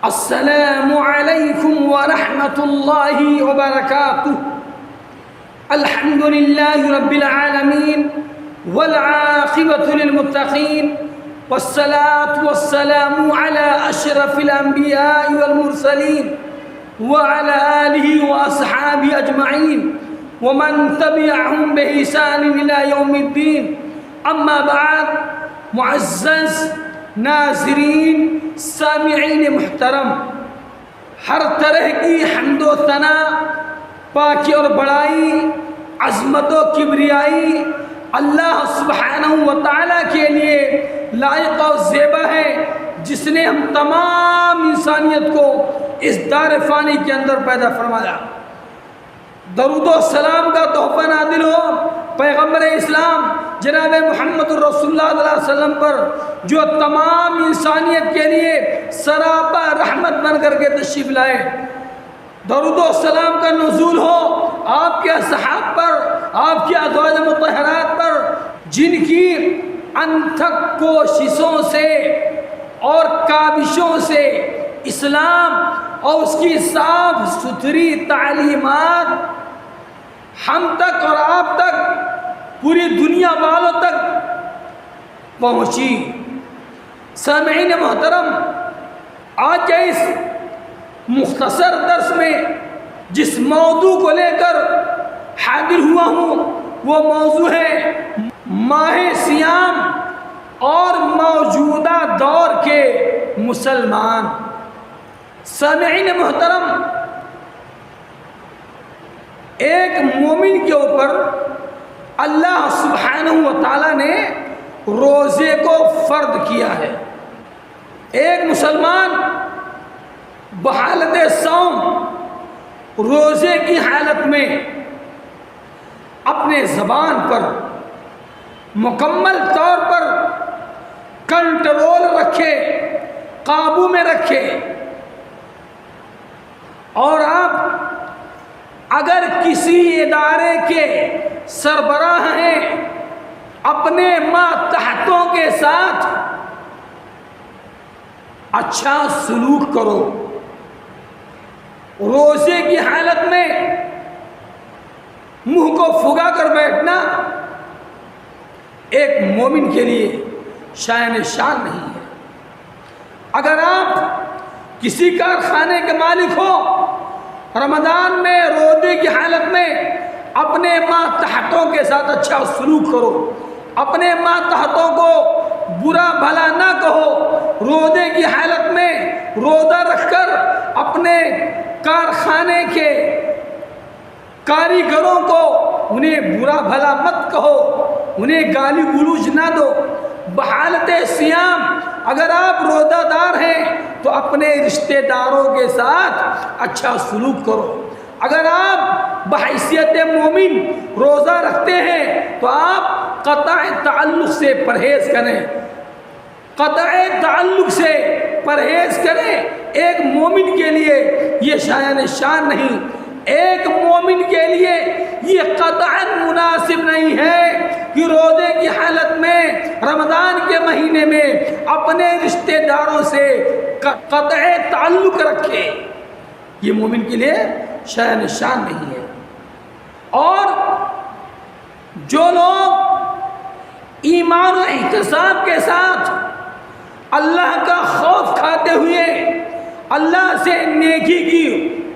السلام علیکم ورحمۃ اللہ وبرکاتہ۔ الحمد للہ رب العالمین والعاقبۃ للمتقین والصلاة والسلام علی اشرف الانبیاء والمرسلین وعلى آلہ واصحابہ اجمعین ومن تبعهم بإحسان إلى يوم الدین۔ اما بعد، معزز ناظرین، سامعین محترم، ہر طرح کی حمد و ثنا، پاکی اور بڑائی، عظمت و کبریائی اللہ سبحانہ و تعالیٰ کے لیے لائق و زیبا ہے، جس نے ہم تمام انسانیت کو اس دار فانی کے اندر پیدا فرمایا۔ درود و سلام کا تحفہ نازل ہو پیغمبر اسلام جناب محمد رسول اللہ صلی اللہ علیہ وسلم پر، جو تمام انسانیت کے لیے سراپا رحمت بن کر کے تشریف لائے۔ درود و سلام کا نزول ہو آپ کے اصحاب پر، آپ کی ازواج مطہرات پر، جن کی انتھک کوششوں سے اور کاوشوں سے اسلام اور اس کی صاف ستھری تعلیمات ہم تک اور آپ تک، پوری دنیا والوں تک پہنچی۔ سامعین محترم، آج کے اس مختصر درس میں جس موضوع کو لے کر حاضر ہوا ہوں وہ موضوع ہے ماہ صیام اور موجودہ دور کے مسلمان۔ سامعین محترم، ایک مومن کے اوپر اللہ سبحانہ و تعالیٰ نے روزے کو فرض کیا ہے۔ ایک مسلمان بحالت صوم، روزے کی حالت میں اپنے زبان پر مکمل طور پر کنٹرول رکھے، قابو میں رکھے، اور آپ اگر کسی ادارے کے سربراہ ہیں، اپنے ماتحتوں کے ساتھ اچھا سلوک کرو۔ روزے کی حالت میں منہ کو پھگا کر بیٹھنا ایک مومن کے لیے شان نہیں ہے۔ اگر آپ کسی کارخانے کے مالک ہو، رمضان میں روزے کی حالت میں اپنے ماتحتوں کے ساتھ اچھا سلوک کرو، اپنے ماتحتوں کو برا بھلا نہ کہو۔ روزے کی حالت میں روزہ رکھ کر اپنے کارخانے کے کاریگروں کو انہیں برا بھلا مت کہو، انہیں گالی گلوچ نہ دو۔ بحالت صیام اگر آپ روزہ دار ہیں تو اپنے رشتہ داروں کے ساتھ اچھا سلوک کرو۔ اگر آپ بحیثیت مومن روزہ رکھتے ہیں تو آپ قطع تعلق سے پرہیز کریں، قطع تعلق سے پرہیز کریں۔ ایک مومن کے لیے یہ شان نہیں، ایک مومن کے لیے یہ قطعاً مناسب نہیں ہے کہ روزے کی حالت میں رمضان کے مہینے میں اپنے رشتہ داروں سے قطع تعلق رکھے۔ یہ مومن کے لیے شان نہیں ہے۔ اور جو لوگ ایمان و احتساب کے ساتھ اللہ کا خوف کھاتے ہوئے، اللہ سے نیکی کی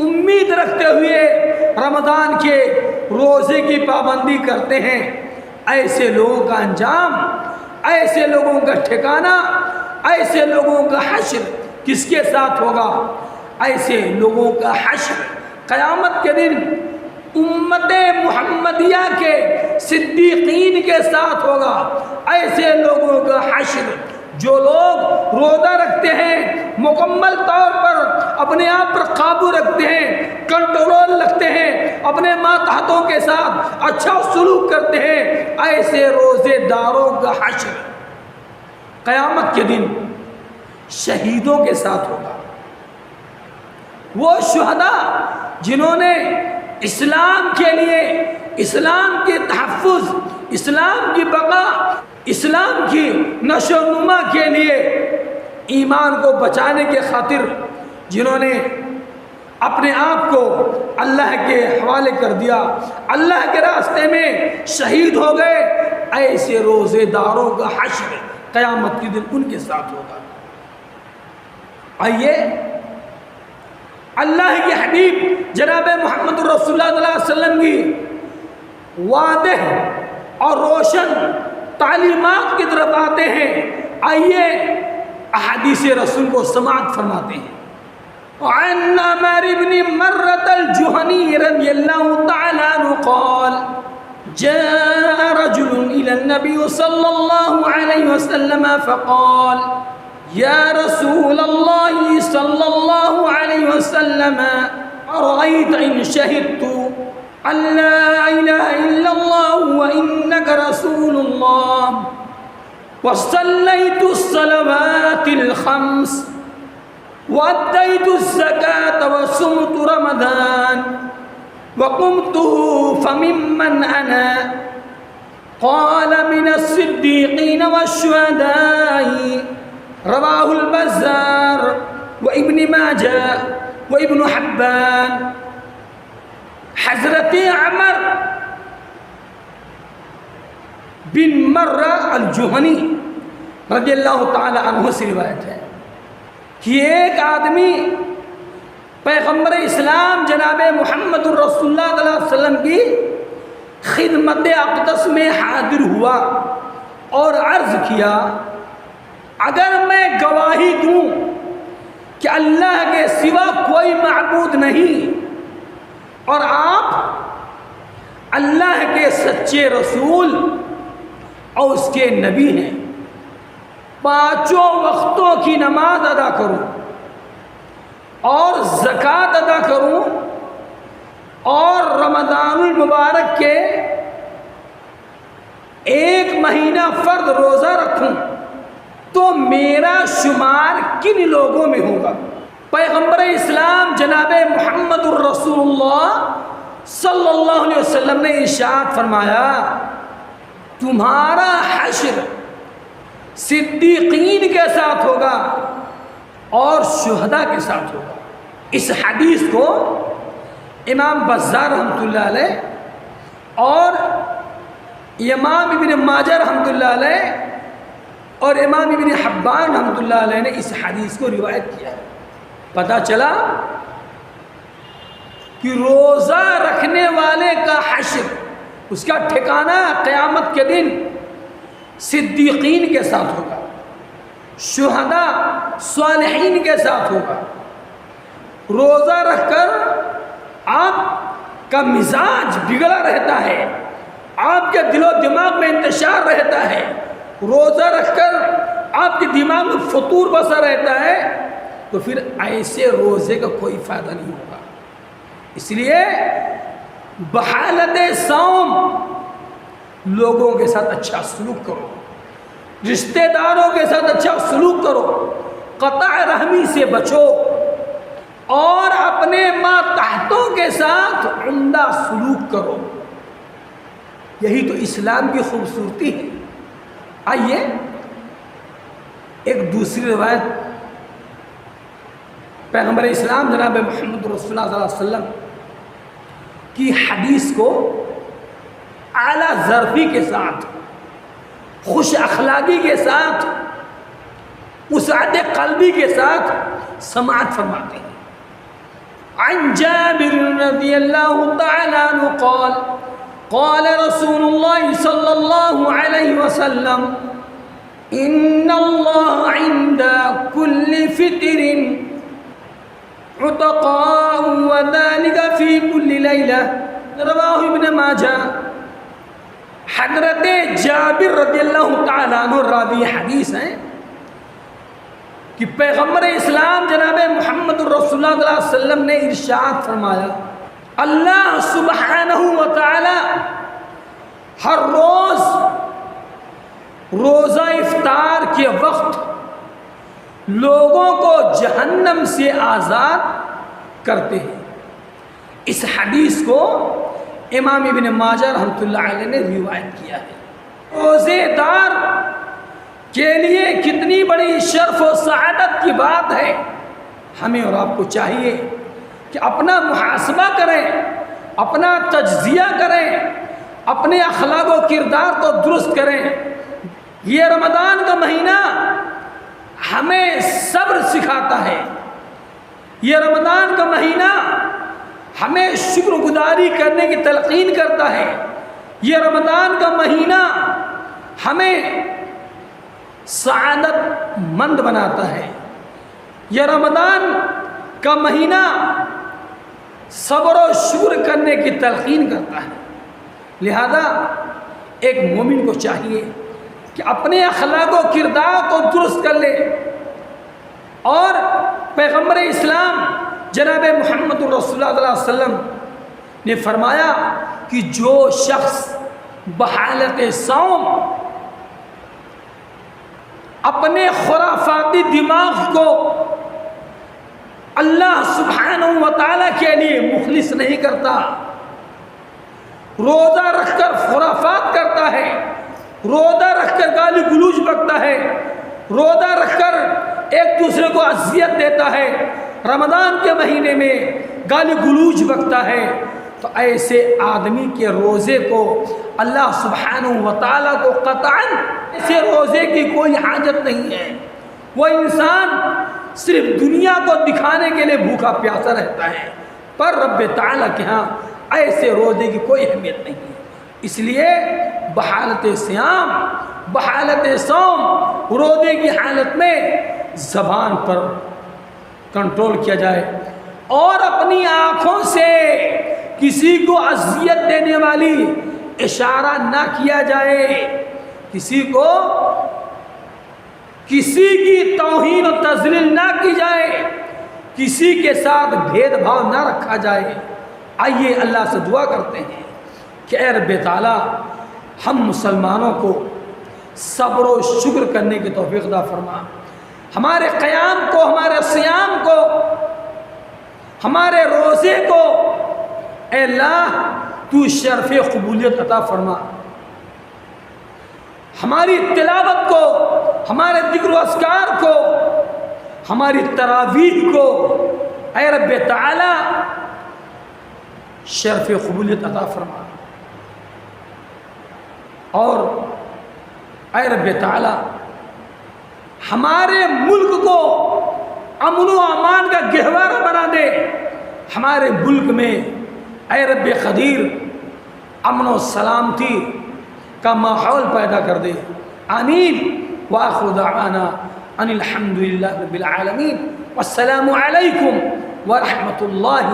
امید رکھتے ہوئے رمضان کے روزے کی پابندی کرتے ہیں، ایسے لوگوں کا انجام، ایسے لوگوں کا ٹھکانہ، ایسے لوگوں کا حشر کس کے ساتھ ہوگا؟ ایسے لوگوں کا حشر قیامت کے دن امت محمدیہ کے صدیقین کے ساتھ ہوگا۔ ایسے لوگوں کا حشر جو لوگ روزہ رکھتے ہیں، مکمل طور پر اپنے آپ پر قابو رکھتے ہیں، کنٹرول رکھتے ہیں، اپنے ماتحتوں کے ساتھ اچھا سلوک کرتے ہیں، ایسے روزے داروں کا حشر قیامت کے دن شہیدوں کے ساتھ ہوگا۔ وہ شہداء جنہوں نے اسلام کے لیے، اسلام کے تحفظ، اسلام کی بقا، اسلام کی نشو و نما کے لیے ایمان کو بچانے کے خاطر جنہوں نے اپنے آپ کو اللہ کے حوالے کر دیا، اللہ کے راستے میں شہید ہو گئے، ایسے روزے داروں کا حشر قیامت کے دن ان کے ساتھ ہوگا۔ آئیے اللہ کے حبیب جناب محمد رسول اللہ صلی اللہ علیہ وسلم کی واضح اور روشن تعلیمات کی طرف آتے ہیں۔ آئیے احادیث رسول کو سماعت فرماتے ہیں۔ وعن عمر بن مرة الجهني رضي الله تعالى عنه قال جاء رجل إلى النبي صلى الله عليه وسلم فقال يا رسول الله صلى الله عليه وسلم أرأيت إن شهدت أن لا إله إلا الله وإنك رسول الله وصليت الصلوات الخمس وأديت الزكاة وصمت رمضان وقمته فممن أنا؟ قال من الصديقين والشهداء، رواه البزار وابن ماجہ وابن حبان۔ حضرت عمر بن مرہ الجہنی رضی اللہ تعالی عنہ سے روایت ہے کہ ایک آدمی پیغمبر اسلام جناب محمد الرسول اللہ صلی اللہ علیہ وسلم کی خدمت اقدس میں حاضر ہوا اور عرض کیا، اگر میں گواہی دوں کہ اللہ کے سوا کوئی معبود نہیں اور آپ اللہ کے سچے رسول اور اس کے نبی ہیں، پانچوں وقتوں کی نماز ادا کروں اور زکوٰۃ ادا کروں اور رمضان المبارک کے ایک مہینہ فرض روزہ رکھوں تو میرا شمار کن لوگوں میں ہوگا؟ پیغمبر اسلام جناب محمد الرسول اللہ صلی اللہ علیہ وسلم نے ارشاد فرمایا، تمہارا حشر صدیقین کے ساتھ ہوگا اور شہداء کے ساتھ ہوگا۔ اس حدیث کو امام بزار رحمۃ اللہ علیہ اور امام ابن ماجہ رحمۃ اللہ علیہ اور امام ابن حبان رحمۃ اللہ علیہ نے اس حدیث کو روایت کیا ہے۔ پتہ چلا کہ روزہ رکھنے والے کا حشر، اس کا ٹھکانہ قیامت کے دن صدیقین کے ساتھ ہوگا، شہداء صالحین کے ساتھ ہوگا۔ روزہ رکھ کر آپ کا مزاج بگڑا رہتا ہے، آپ کے دل و دماغ میں انتشار رہتا ہے، روزہ رکھ کر آپ کے دماغ میں فطور بسا رہتا ہے، تو پھر ایسے روزے کا کوئی فائدہ نہیں ہوگا۔ اس لیے بحالت صوم لوگوں کے ساتھ اچھا سلوک کرو، رشتہ داروں کے ساتھ اچھا سلوک کرو، قطع رحمی سے بچو اور اپنے ماتحتوں کے ساتھ عمدہ سلوک کرو۔ یہی تو اسلام کی خوبصورتی ہے۔ آئیے ایک دوسری روایت پیغمبر اسلام جناب محمد رسول اللہ صلی اللہ علیہ وسلم کی حدیث کو اعلیٰ ظرفی کے ساتھ، خوش اخلاقی کے ساتھ، وسعت قلبی کے ساتھ سماعت فرماتے ہیں۔ عن جابر رضی اللہ تعالی عنہ قال قال رسول اللہ صلی اللہ علیہ وسلم ان اللہ عند كل فطر عتقاء وذلك في كل ليلة، رواہ ابن ماجہ۔ حضرت جابر رضی اللہ تعالی عنہ راوی حدیث ہیں کہ پیغمبر اسلام جناب محمد الرسول اللہ صلی اللہ علیہ وسلم نے ارشاد فرمایا، اللہ سبحانہ و تعالی ہر روز روزہ افطار کے وقت لوگوں کو جہنم سے آزاد کرتے ہیں۔ اس حدیث کو امام ابن ماجہ رحمۃ اللہ علیہ نے روایت کیا ہے۔ روزے دار کے لیے کتنی بڑی شرف و سعادت کی بات ہے، ہمیں اور آپ کو چاہیے کہ اپنا محاسبہ کریں، اپنا تجزیہ کریں، اپنے اخلاق و کردار کو درست کریں۔ یہ رمضان کا مہینہ ہمیں صبر سکھاتا ہے، یہ رمضان کا مہینہ ہمیں شکر گزاری کرنے کی تلقین کرتا ہے، یہ رمضان کا مہینہ ہمیں سعادت مند بناتا ہے، یہ رمضان کا مہینہ صبر و شکر کرنے کی تلقین کرتا ہے۔ لہذا ایک مومن کو چاہیے کہ اپنے اخلاق و کردار کو درست کر لے، اور پیغمبر اسلام جناب محمد رسول اللہ صلی اللہ علیہ وسلم نے فرمایا کہ جو شخص بحالت صوم اپنے خرافاتی دماغ کو اللہ سبحانہ و تعالیٰ کے لیے مخلص نہیں کرتا، روزہ رکھ کر خرافات کرتا ہے، روزہ رکھ کر گالی گلوچ بکتا ہے، روزہ رکھ کر ایک دوسرے کو اذیت دیتا ہے، رمضان کے مہینے میں گالی گلوچ بکتا ہے، تو ایسے آدمی کے روزے کو اللہ سبحانہ و تعالیٰ کو قطعاً ایسے روزے کی کوئی حاجت نہیں ہے۔ وہ انسان صرف دنیا کو دکھانے کے لیے بھوکا پیاسا رہتا ہے، پر رب تعالیٰ کے ہاں ایسے روزے کی کوئی اہمیت نہیں ہے۔ اس لیے بحالت صیام، بحالت صوم، روزے کی حالت میں زبان پر کنٹرول کیا جائے، اور اپنی آنکھوں سے کسی کو اذیت دینے والی اشارہ نہ کیا جائے، کسی کو کسی کی توہین و تذلیل نہ کی جائے، کسی کے ساتھ بھید بھاؤ نہ رکھا جائے۔ آئیے اللہ سے دعا کرتے ہیں کہ اے رب تعالیٰ ہم مسلمانوں کو صبر و شکر کرنے کی توفیق عطا فرما، ہمارے قیام کو، ہمارے صیام کو، ہمارے روزے کو اے اللہ تو شرف قبولیت عطا فرما، ہماری تلاوت کو، ہمارے ذکر و اذکار کو، ہماری تراویح کو اے رب تعالی شرف قبولیت عطا فرما، اور اے رب تعالی ہمارے ملک کو امن و امان کا گہوارہ بنا دے، ہمارے ملک میں اے رب قدیر امن و سلامتی کا ماحول پیدا کر دے، آمین۔ وآخر دعوانا ان الحمدللہ رب العالمین، والسلام علیکم ورحمۃ اللہ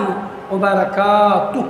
وبرکاتہ۔